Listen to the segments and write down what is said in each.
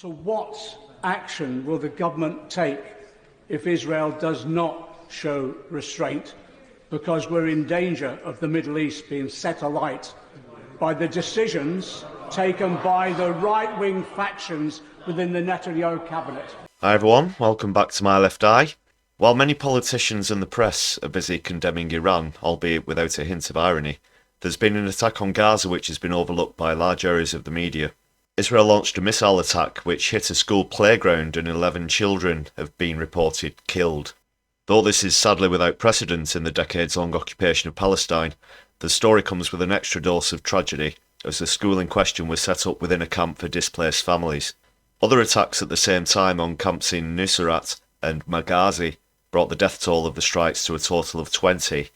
So what action will the government take if Israel does not show restraint? Because we're in danger of the Middle East being set alight by the decisions taken by the right-wing factions within the Netanyahu cabinet. Hi everyone, welcome back to My Left Eye. While many politicians and the press are busy condemning Iran, albeit without a hint of irony, there's been an attack on Gaza which has been overlooked by large areas of the media. Israel launched a missile attack which hit a school playground and 11 children have been reported killed. Though this is sadly without precedent in the decades-long occupation of Palestine, the story comes with an extra dose of tragedy, as the school in question was set up within a camp for displaced families. Other attacks at the same time on camps in Nusrat and Maghazi brought the death toll of the strikes to a total of 20.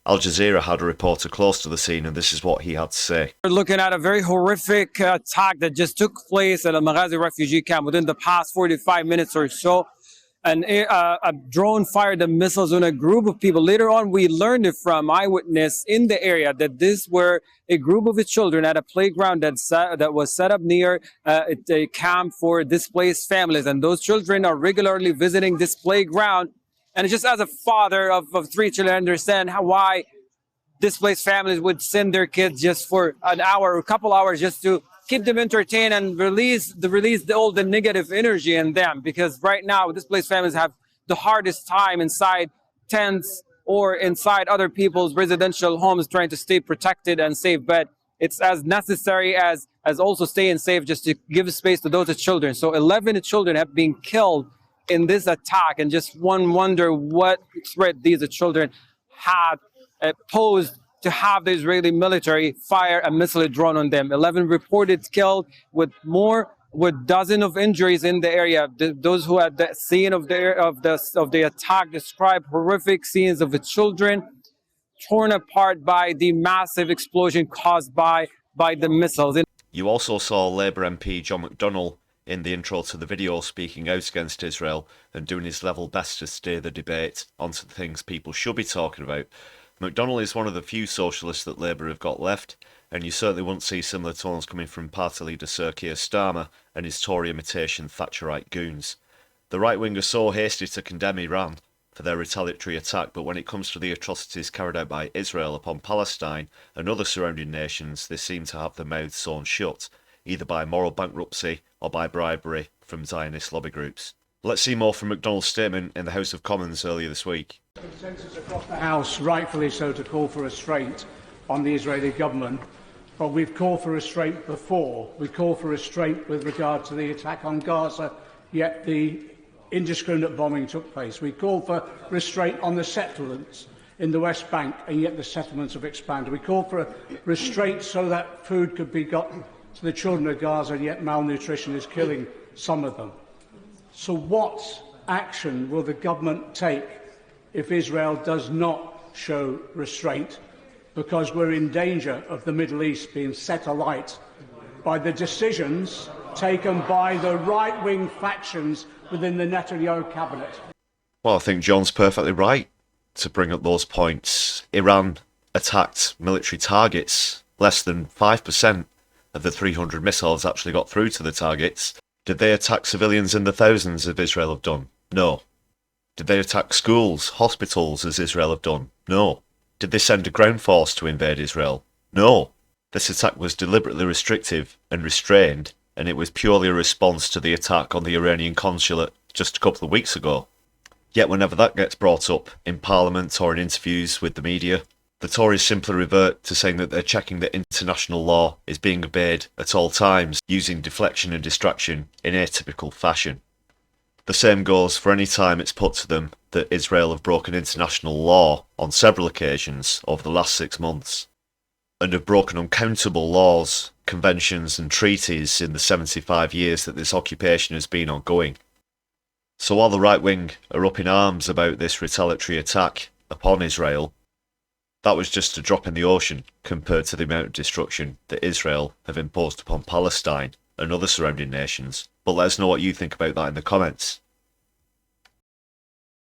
Al Jazeera had a reporter close to the scene, and this is what he had to say. We're looking at a very horrific attack that just took place at a Maghazi refugee camp within the past 45 minutes or so. A drone fired the missiles on a group of people. Later on, we learned it from eyewitness in the area that this were a group of children at a playground that was set up near a camp for displaced families. And those children are regularly visiting this playground. And just as a father of 3 children, I understand why displaced families would send their kids just for an hour or a couple hours just to keep them entertained and release all the negative energy in them. Because right now, displaced families have the hardest time inside tents or inside other people's residential homes trying to stay protected and safe. But it's as necessary as also staying safe just to give space to those children. So 11 children have been killed in this attack, and just one wonder what threat these children had posed to have the Israeli military fire a missile drone on them. 11 reported killed, with dozens of injuries in the area. Those who had the scene of the attack described horrific scenes of the children torn apart by the massive explosion caused by the missiles. You also saw Labour MP John McDonnell in the intro to the video speaking out against Israel and doing his level best to steer the debate onto the things people should be talking about. McDonnell is one of the few socialists that Labour have got left, and you certainly wouldn't see similar tones coming from party leader Sir Keir Starmer and his Tory imitation Thatcherite goons. The right wing are so hasty to condemn Iran for their retaliatory attack, but when it comes to the atrocities carried out by Israel upon Palestine and other surrounding nations, they seem to have their mouths sewn shut, either by moral bankruptcy or by bribery from Zionist lobby groups. Let's see more from McDonnell's statement in the House of Commons earlier this week. Consensus across the House, rightfully so, to call for restraint on the Israeli government. But we've called for restraint before. We called for restraint with regard to the attack on Gaza, yet the indiscriminate bombing took place. We called for restraint on the settlements in the West Bank, and yet the settlements have expanded. We called for a restraint so that food could be gotten to the children of Gaza, and yet malnutrition is killing some of them. So what action will the government take if Israel does not show restraint? Because we're in danger of the Middle East being set alight by the decisions taken by the right-wing factions within the Netanyahu cabinet. Well, I think John's perfectly right to bring up those points. Iran attacked military targets. Less than 5% of the 300 missiles actually got through to the targets. Did they attack civilians in the thousands, as Israel have done? No. Did they attack schools, hospitals, as Israel have done? No. Did they send a ground force to invade Israel? No. This attack was deliberately restrictive and restrained, and it was purely a response to the attack on the Iranian consulate just a couple of weeks ago. Yet whenever that gets brought up in Parliament or in interviews with the media, the Tories simply revert to saying that they're checking that international law is being obeyed at all times, using deflection and distraction in atypical fashion. The same goes for any time it's put to them that Israel have broken international law on several occasions over the last 6 months, and have broken uncountable laws, conventions and treaties in the 75 years that this occupation has been ongoing. So while the right wing are up in arms about this retaliatory attack upon Israel, that was just a drop in the ocean compared to the amount of destruction that Israel have imposed upon Palestine and other surrounding nations. But let us know what you think about that in the comments.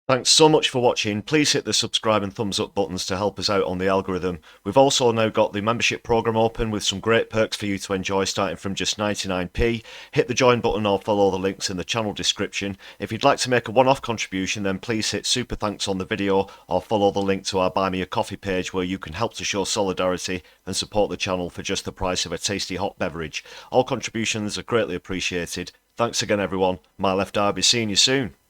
Thanks so much for watching. Please hit the subscribe and thumbs up buttons to help us out on the algorithm. We've also now got the membership program open with some great perks for you to enjoy starting from just 99p. Hit the join button or follow the links in the channel description. If you'd like to make a one-off contribution, then please hit super thanks on the video or follow the link to our Buy Me a Coffee page where you can help to show solidarity and support the channel for just the price of a tasty hot beverage. All contributions are greatly appreciated. Thanks again everyone. My left eye, be seeing you soon.